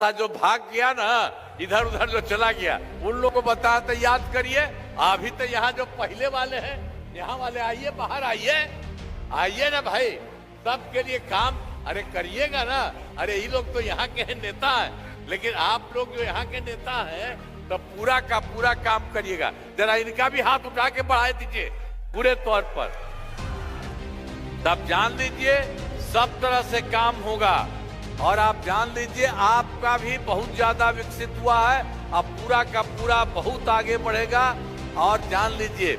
जो भाग गया ना, इधर उधर जो चला गया, उन लोगों को बताया तो याद करिए। अभी तो यहाँ जो पहले वाले हैं, यहाँ वाले आइए, बाहर आइए, आइए ना भाई, सबके लिए काम अरे करिएगा ना। अरे ये लोग तो यहाँ के नेता हैं, लेकिन आप लोग जो यहाँ के नेता हैं तो पूरा का पूरा काम करिएगा। जरा इनका भी हाथ उठा के बढ़ा दीजिए पूरे तौर पर, तब जान लीजिए सब तरह से काम होगा। और आप जान लीजिए आपका भी बहुत ज्यादा विकसित हुआ है, अब पूरा का पूरा बहुत आगे बढ़ेगा। और जान लीजिए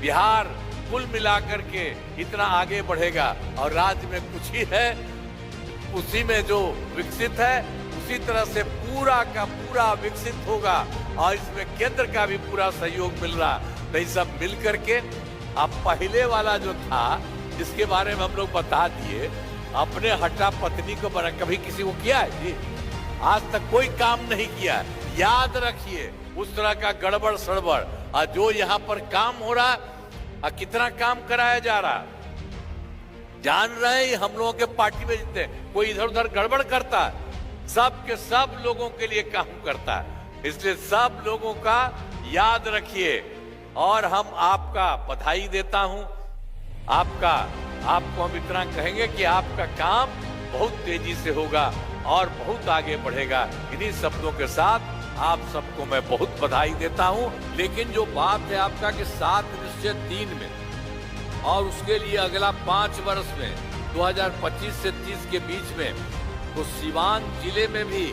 बिहार कुल मिलाकर के इतना आगे बढ़ेगा, और राज्य में कुछ ही है, उसी में जो विकसित है उसी तरह से पूरा का पूरा विकसित होगा। और इसमें केंद्र का भी पूरा सहयोग मिल रहा। तो ये सब मिल करके अब पहले वाला जो था जिसके बारे में हम लोग बता दिए, अपने हटा पत्नी को बना, कभी किसी को किया है जी? आज तक कोई काम नहीं किया है। याद रखिए उस तरह का गड़बड़ सड़बड़, और जो यहाँ पर काम हो रहा और कितना काम कराया जा रहा, जान रहे हैं हम लोगों के पार्टी में जितने कोई इधर उधर गड़बड़ करता है, सब के सब लोगों के लिए काम करता है। इसलिए सब लोगों का याद रखिए। और हम आपका बधाई देता हूं, आपको हम इतना कहेंगे कि आपका काम बहुत तेजी से होगा और बहुत आगे बढ़ेगा। इन्हीं शब्दों के साथ आप सबको मैं बहुत बधाई देता हूं। लेकिन जो बात है आपका कि 7 निश्चय 3 में और उसके लिए अगला 5 वर्ष में 2025 से 30 के बीच में, तो सीवान जिले में भी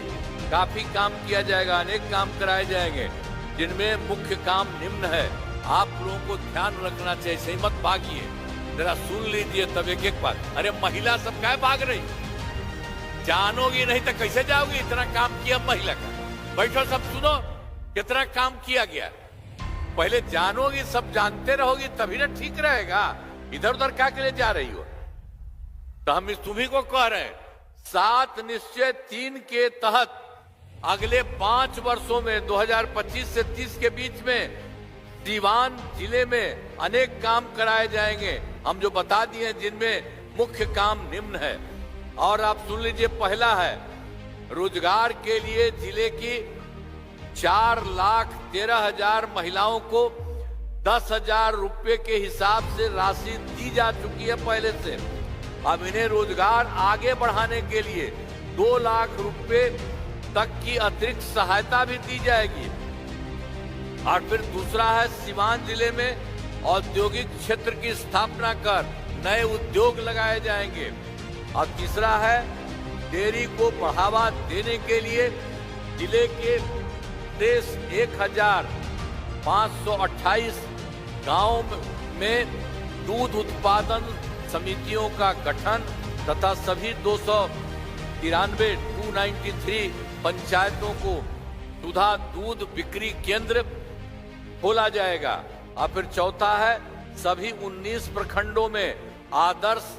काफी काम किया जाएगा, अनेक काम कराए जाएंगे, जिनमें मुख्य काम निम्न है। आप लोगों को ध्यान रखना चाहिए, सही मत भागिए, जरा सुन लीजिए तब एक एक बात। अरे महिला सब क्या भाग रही, जानोगी नहीं तो कैसे जाओगी? इतना काम किया महिला का, बैठो सब सुनो कितना काम किया गया। पहले जानोगी, सब जानते रहोगी तभी ना ठीक रहेगा। इधर उधर क्या के लिए जा रही हो? तो हम इस तुम्ही को कह रहे हैं 7 निश्चय 3 के तहत अगले 5 वर्षों में 2025 से 30 के बीच में सीवान जिले में अनेक काम कराए जाएंगे, हम जो बता दिए, जिनमें मुख्य काम निम्न है। और आप सुन लीजिए, पहला है रोजगार के लिए जिले की 4,13,000 महिलाओं को 10,000 रुपए के हिसाब से राशि दी जा चुकी है पहले से। अब इन्हें रोजगार आगे बढ़ाने के लिए 2 लाख रुपए तक की अतिरिक्त सहायता भी दी जाएगी। और फिर दूसरा है सीवान जिले में औद्योगिक क्षेत्र की स्थापना कर नए उद्योग लगाए जाएंगे। और तीसरा है डेयरी को बढ़ावा देने के लिए जिले के 1,528 गांवों में दूध उत्पादन समितियों का गठन तथा सभी 293 पंचायतों को सुधा दूध बिक्री केंद्र खोला जाएगा। और फिर चौथा है सभी 19 प्रखंडों में आदर्श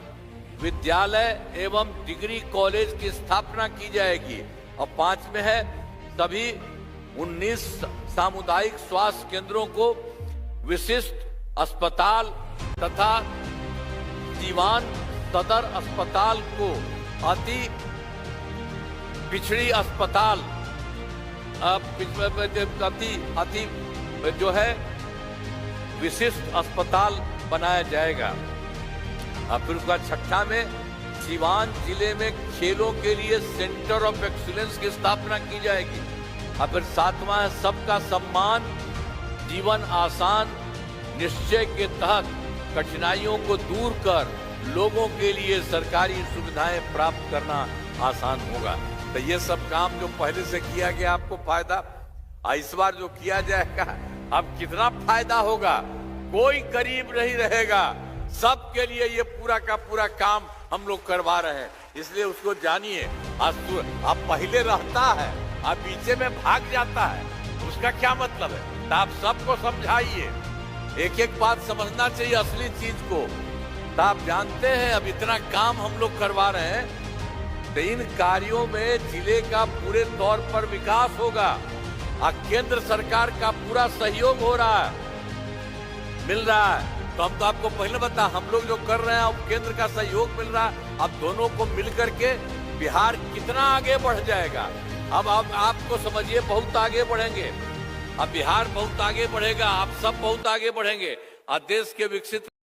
विद्यालय एवं डिग्री कॉलेज की स्थापना की जाएगी। और 5 में है सभी 19 सामुदायिक स्वास्थ्य केंद्रों को विशिष्ट अस्पताल तथा सीवान सदर अस्पताल को अति पिछड़ी अस्पताल अति जो है विशिष्ट अस्पताल बनाया जाएगा। और फिर उसका 6ठा में सीवान जिले में खेलों के लिए सेंटर ऑफ एक्सीलेंस की स्थापना की जाएगी। और फिर 7वां है सबका सम्मान जीवन आसान निश्चय के तहत कठिनाइयों को दूर कर लोगों के लिए सरकारी सुविधाएं प्राप्त करना आसान होगा। तो ये सब काम जो पहले से किया गया आपको फायदा, इस बार जो किया जाएगा अब कितना फायदा होगा, कोई गरीब नहीं रहेगा, सबके लिए ये पूरा का पूरा काम हम लोग करवा रहे हैं। इसलिए उसको जानिए। अब पहले रहता है, अब पीछे में भाग जाता है, उसका क्या मतलब है? तो आप सबको समझाइए, एक एक बात समझना चाहिए असली चीज को। तो आप जानते हैं अब इतना काम हम लोग करवा रहे हैं, तो इन कार्यों में जिले का पूरे तौर पर विकास होगा। और केंद्र सरकार का पूरा सहयोग हो रहा है, मिल रहा है। तो हम तो आपको पहले बता, हम लोग जो कर रहे हैं अब केंद्र का सहयोग मिल रहा है। अब दोनों को मिलकर के बिहार कितना आगे बढ़ जाएगा। अब आपको समझिए बहुत आगे बढ़ेंगे। अब बिहार बहुत आगे बढ़ेगा, आप सब बहुत आगे बढ़ेंगे और देश के विकसित